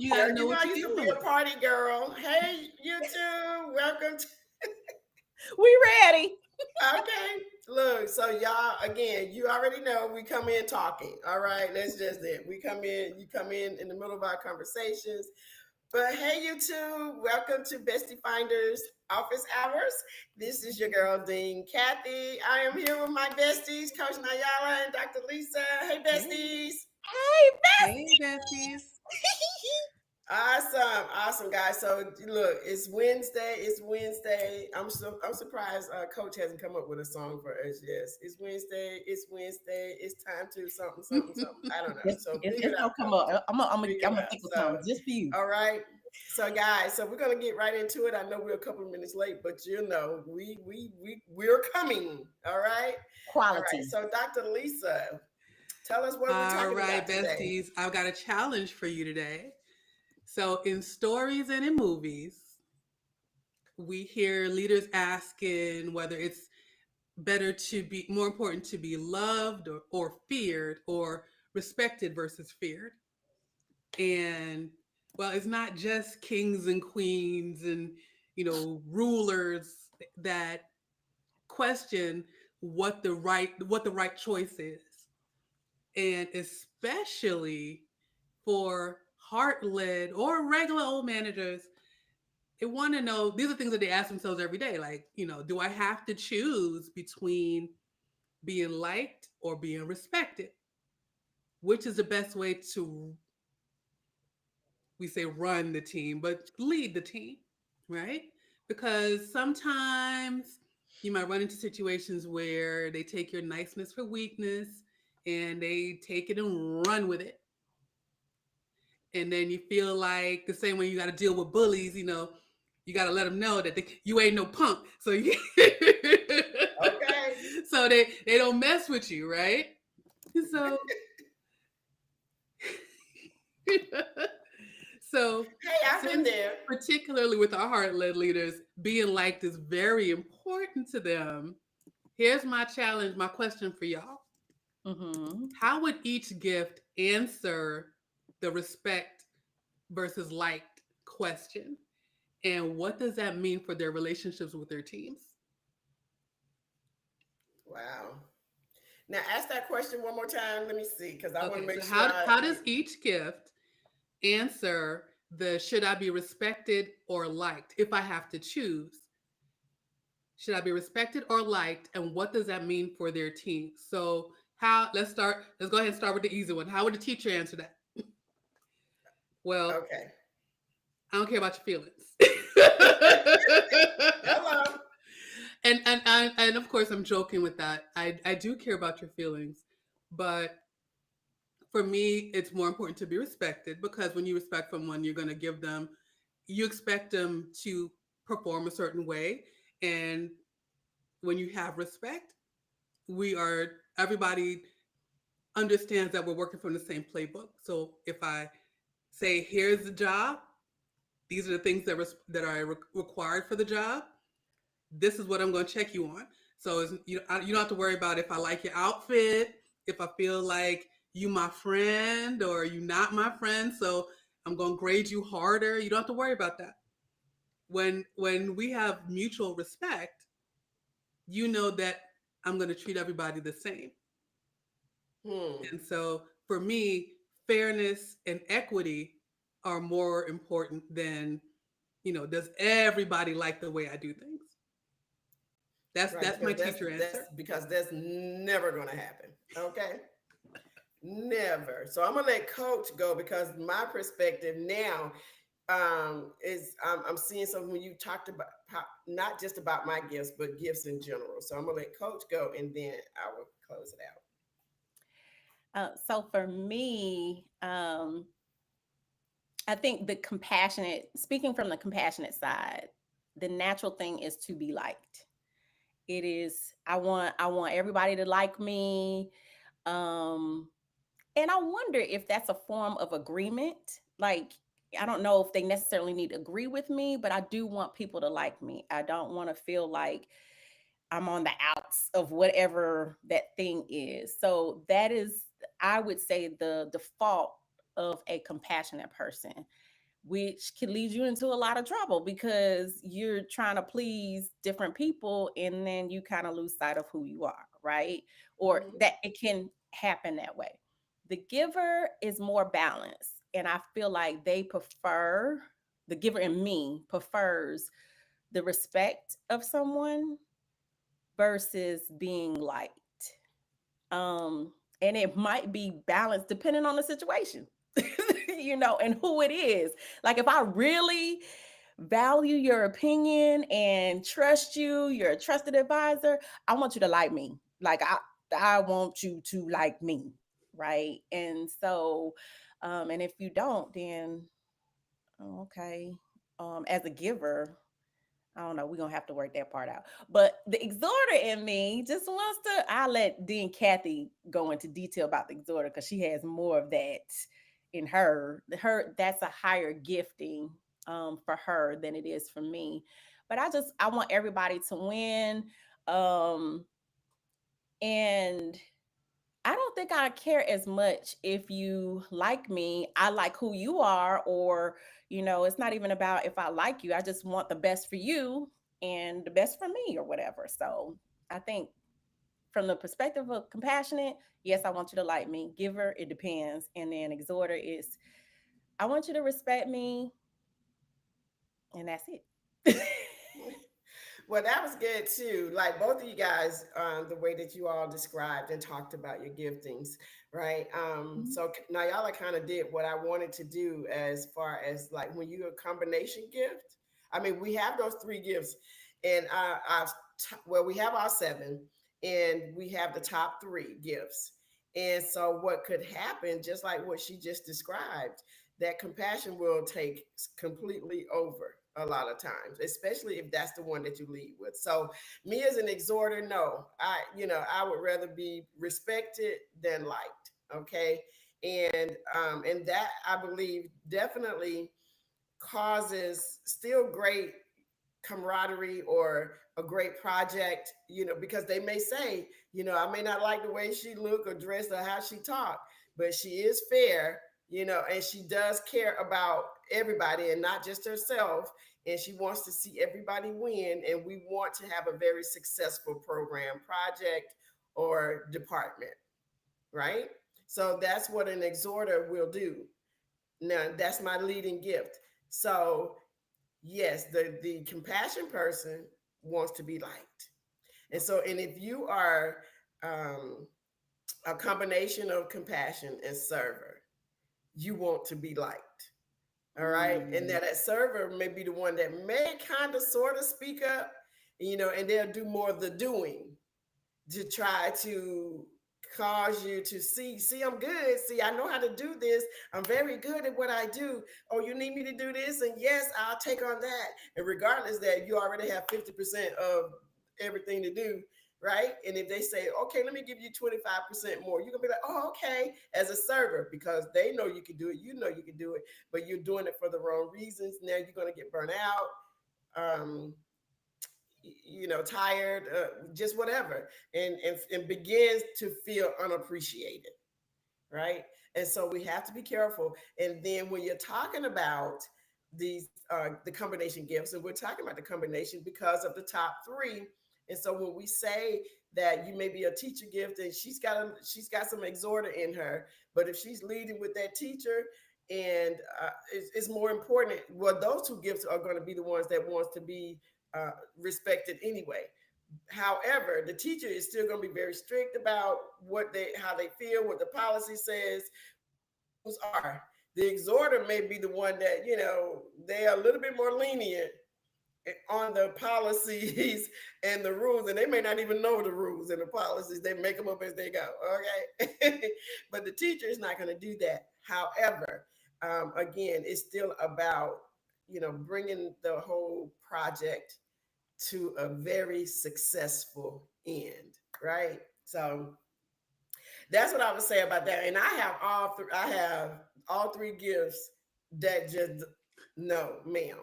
You gotta know You know, what I you're used to be dealing a with. party girl. Hey, you too. Welcome to. We ready. Okay. Look, so y'all, again, you already know we come in talking. All right. That's just it. We come in, you come in the middle of our conversations. But hey, you two, welcome to Bestie Finders Office Hours. This is your girl, Dean Kathy. I am here with my besties, Coach Nayala and Dr. Lisa. Hey, Hey, besties. Hey, hey, besties. Awesome, awesome, guys. So look, it's Wednesday. It's Wednesday. I'm surprised Coach hasn't come up with a song for us. Yes, it's Wednesday. It's Wednesday. It's time to something, something, something. I don't know. So figure it it's out, gonna come Coach. up. Figure I'm it gonna out. think of So, something just for you. all right. So guys, so we're gonna get right into it. I know we're a couple of minutes late, but you know we're coming. All right. All right. Quality. So Dr. Lisa, tell us what we're All talking right, about today. besties. I've got a challenge for you today. So, in stories and in movies, we hear leaders asking whether it's better to be more important to be loved or feared or respected versus feared. And well, it's not just kings and queens and rulers that question what the right choice is, and especially for heart-led or regular old managers, they want to know, these are things that they ask themselves every day, like, do I have to choose between being liked or being respected? Which is the best way to, we say, run the team, but lead the team, right? Because sometimes you might run into situations where they take your niceness for weakness and they take it and run with it. And then you feel like the same way you got to deal with bullies, you got to let them know that you ain't no punk. So Okay. so they don't mess with you, right? So so Hey, I've been since there. particularly with our heart-led leaders, being liked is very important to them. Here's my challenge, my question for y'all. Mm-hmm. How would each gift answer the respect versus liked question? And what does that mean for their relationships with their teams? Wow. Now ask that question one more time. Let me see, because I want to Okay, make so sure how does each gift answer the should I be respected or liked if I have to choose? Should I be respected or liked? And what does that mean for their team? So let's go ahead and start with the easy one. How would the teacher answer that? Well, Okay. I don't care about your feelings. Hello. and of course I'm joking with that. I do care about your feelings, but for me it's more important to be respected, because when you respect someone, you're going to give them, you expect them to perform a certain way. And when you have respect, we are everybody understands that we're working from the same playbook. So if I say, here's the job, these are the things that are required for the job, this is what I'm going to check you on. So you don't have to worry about if I like your outfit, if I feel like you my friend or you not my friend. So I'm going to grade you harder. You don't have to worry about that. When we have mutual respect, you know that I'm going to treat everybody the same. Hmm. And so for me, fairness and equity are more important than, does everybody like the way I do things? Right, That's my because teacher that's answer. because that's never going to happen. Okay. Never. So I'm gonna let Coach go because my perspective now is I'm seeing something when you talked about not just about my gifts but gifts in general. So I'm gonna let Coach go and then I will close it out. So for me, I think speaking from the compassionate side, the natural thing is to be liked. It is, I want everybody to like me. Um, and I wonder if that's a form of agreement. Like, I don't know if they necessarily need to agree with me, but I do want people to like me. I don't want to feel like I'm on the outs of whatever that thing is. So that is, I would say, the default of a compassionate person. which can lead you into a lot of trouble because you're trying to please different people and then you kind of lose sight of who you are, right? Or Mhm. that it can happen that way. The giver is more balanced, and I feel like they prefer the giver in me prefers the respect of someone versus being liked. Um, and it might be balanced depending on the situation, and who it is. Like if I really value your opinion and trust you, you're a trusted advisor, I want you to like me. Like I want you to like me, right? And so, and if you don't, then okay. As a giver, I don't know. We're gonna have to work that part out. But the exhorter in me just wants to. I'll let Dean Kathy go into detail about the exhorter because she has more of that in her. Her that's a higher gifting for her than it is for me. But I want everybody to win. Um, and I don't think I care as much if you like me. I like who you are, or, it's not even about if I like you. I just want the best for you and the best for me, or whatever. So I think from the perspective of compassionate, yes, I want you to like me. Giver, it depends. And then exhorter is, I want you to respect me. And that's it. Well, that was good too. Like both of you guys, the way that you all described and talked about your giftings, right? Mhm. So now y'all kind of did what I wanted to do as far as like when you're a combination gift. I mean, we have those three gifts, and well, we have our seven, and we have the top three gifts. And so, what could happen, just like what she just described, that compassion will take completely over a lot of times, especially if that's the one that you lead with. So me as an exhorter, no, I would rather be respected than liked. Okay. And that I believe definitely causes still great camaraderie or a great project, because they may say, I may not like the way she look or dress or how she talk, but she is fair, and she does care about everybody and not just herself. And she wants to see everybody win. And we want to have a very successful program, project, or department, right? So that's what an exhorter will do. Now, that's my leading gift. So yes, the compassion person wants to be liked. And so, and if you are um, a combination of compassion and server, you want to be liked. All right. And Mm. that server may be the one that may kind of sort of speak up, and they'll do more of the doing to try to cause you to see I'm good. See, I know how to do this. I'm very good at what I do. Oh, you need me to do this? And yes, I'll take on that. And regardless that you already have 50% of everything to do, right? And if they say, okay, let me give you 25% more, you're gonna be like, oh, okay, as a server, because they know you can do it, you can do it, but you're doing it for the wrong reasons. Now you're gonna get burnt out. Tired, just whatever, and begins to feel unappreciated, right? And so we have to be careful. And then when you're talking about the combination gifts, and we're talking about the combination because of the top three. And so when we say that you may be a teacher gift and she's got some exhorter in her, but if she's leading with that teacher, and it's more important, well, those two gifts are going to be the ones that wants to be respected anyway. However, the teacher is still going to be very strict about how they feel, what the policy says, rules are. The exhorter may be the one that, they are a little bit more lenient on the policies and the rules, and they may not even know the rules and the policies. They make them up as they go. Okay. But the teacher is not going to do that. However, again, it's still about, bringing the whole project to a very successful end, right? So that's what I would say about that. And I have all three gifts that just no, ma'am.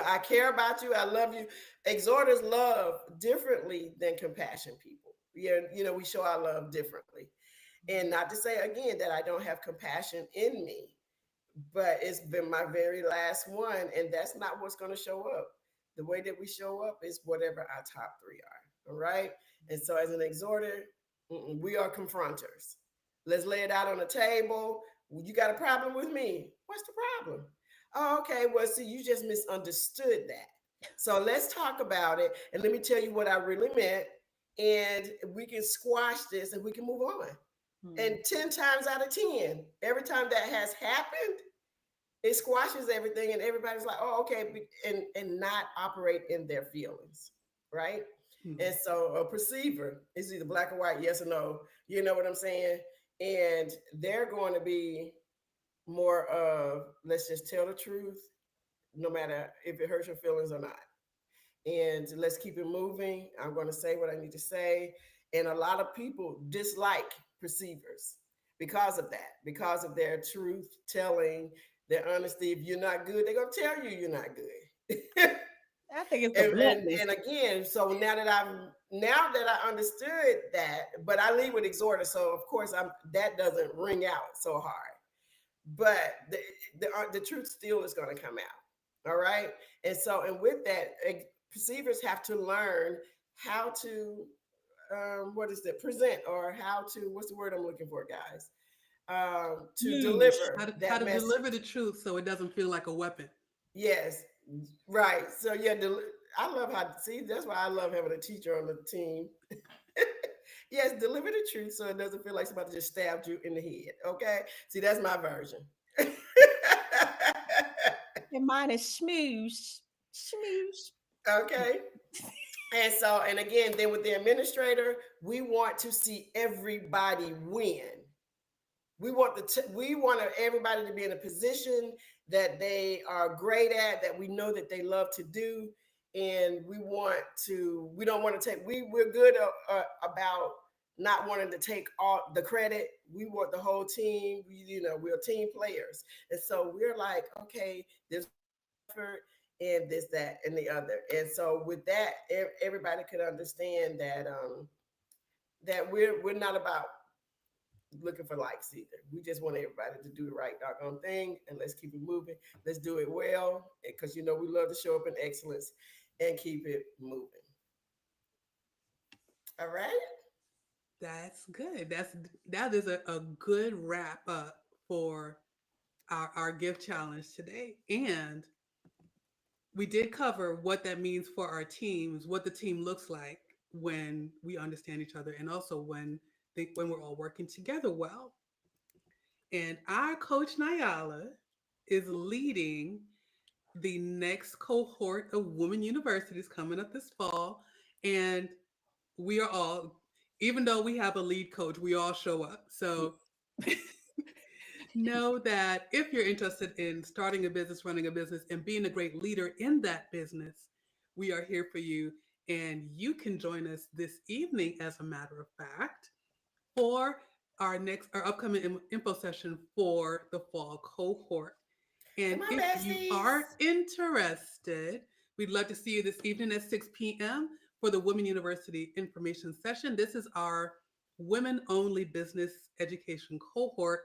I care about you. I love you. Exhorters love differently than compassion people. Yeah, we show our love differently. And not to say again that I don't have compassion in me, but it's been my very last one, and that's not what's going to show up. The way that we show up is whatever our top three are. All right. And so, as an exhorter, we are confronters. Let's lay it out on the table. You got a problem with me? What's the problem? Oh, okay. Well, see, you just misunderstood that. So let's talk about it, and let me tell you what I really meant, and we can squash this, and we can move on. Hmm. And 10 times out of 10, every time that has happened, it squashes everything, and everybody's like, oh, okay, and not operate in their feelings, right? Mhm. And so a perceiver is either black or white, yes or no. You know what I'm saying? And they're going to be more of, let's just tell the truth, no matter if it hurts your feelings or not. And let's keep it moving. I'm going to say what I need to say. And a lot of people dislike perceivers because of that, because of their truth telling, their honesty. If you're not good, they're going to tell you you're not good. I think it's the And bluntness. again, so now that I understood that, but I lead with exhorter, so of course that doesn't ring out so hard. But the truth still is going to come out. All right. And so, and with that, perceivers have to learn how to, what is that, present, or how to, what's the word I'm looking for, guys? To Huge. deliver How that to deliver message. the truth so it doesn't feel like a weapon. Yes, right. So, yeah, I love how, see, that's why I love having a teacher on the team. Yes, deliver the truth so it doesn't feel like somebody just stabbed you in the head. Okay. See, that's my version. And mine is schmooze. Schmooze. Okay. And so, and again, then with the administrator, we want to see everybody win. We want everybody to be in a position that they are great at, that we know that they love to do, and we don't want to take. We're good about not wanting to take all the credit. We want the whole team. We're team players, and so we're like, okay, there's effort and this, that, and the other. And so with that, everybody could understand that that we're not about looking for likes either. We just want everybody to do the right doggone thing, and let's keep it moving. Let's do it well, because we love to show up in excellence and keep it moving. All right. That's good. That is a good wrap up for our gift challenge today. And we did cover what that means for our teams, what the team looks like when we understand each other, and also when we're all working together well. And our coach Nyala is leading the next cohort of women universities coming up this fall. And we are all, even though we have a lead coach, we all show up. So know that if you're interested in starting a business, running a business, and being a great leader in that business, we are here for you. And you can join us this evening, as a matter of fact, for our upcoming info session for the fall cohort. Come And on, if you are besties. interested, we'd love to see you this evening at 6 p.m. for the Women University information session. This is our women only business education cohort,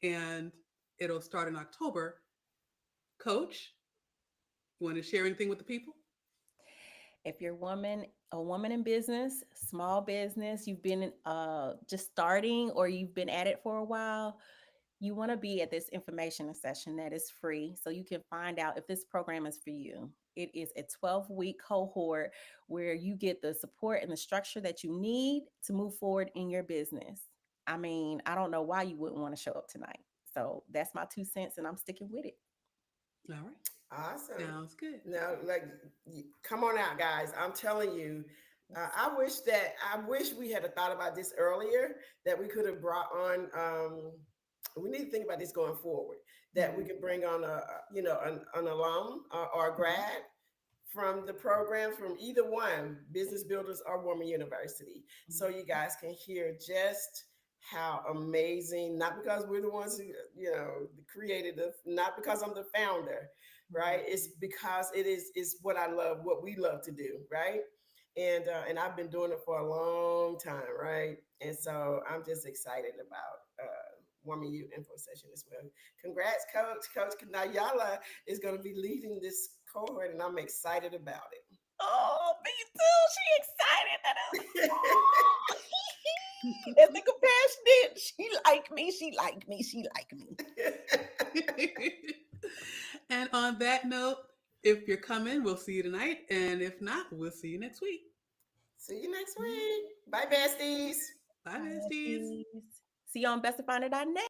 and it'll start in October. Coach, you want to share anything with the people? If you're a woman in business, small business, you've been just starting or you've been at it for a while, you want to be at this information session that is free so you can find out if this program is for you. It is a 12-week cohort where you get the support and the structure that you need to move forward in your business. I mean, I don't know why you wouldn't want to show up tonight. So that's my 2 cents, and I'm sticking with it. All right. Awesome. Sounds good. Now, like, come on out, guys. I'm telling you, I wish we had thought about this earlier. That we could have brought on. We need to think about this going forward. That we Mhm. can bring on an alum or a Mhm. grad from the program, from either one, Business Builders or Woman University, so you guys can hear just how amazing. Not because we're the ones who created it, not because I'm the founder, right? It's because it's what I love, what we love to do, right? And I've been doing it for a long time, right? And so I'm just excited about Woman U info session as well. Congrats, Coach. Coach Nayala is going to be leading this cohort, and I'm excited about it. Oh, me too. She excited. That's the compassionate. She like me. She like me. She like me. And on that note, if you're coming, we'll see you tonight. And if not, we'll see you next week. See you next week. Bye, besties. Bye, besties. See you on bestafinder.net.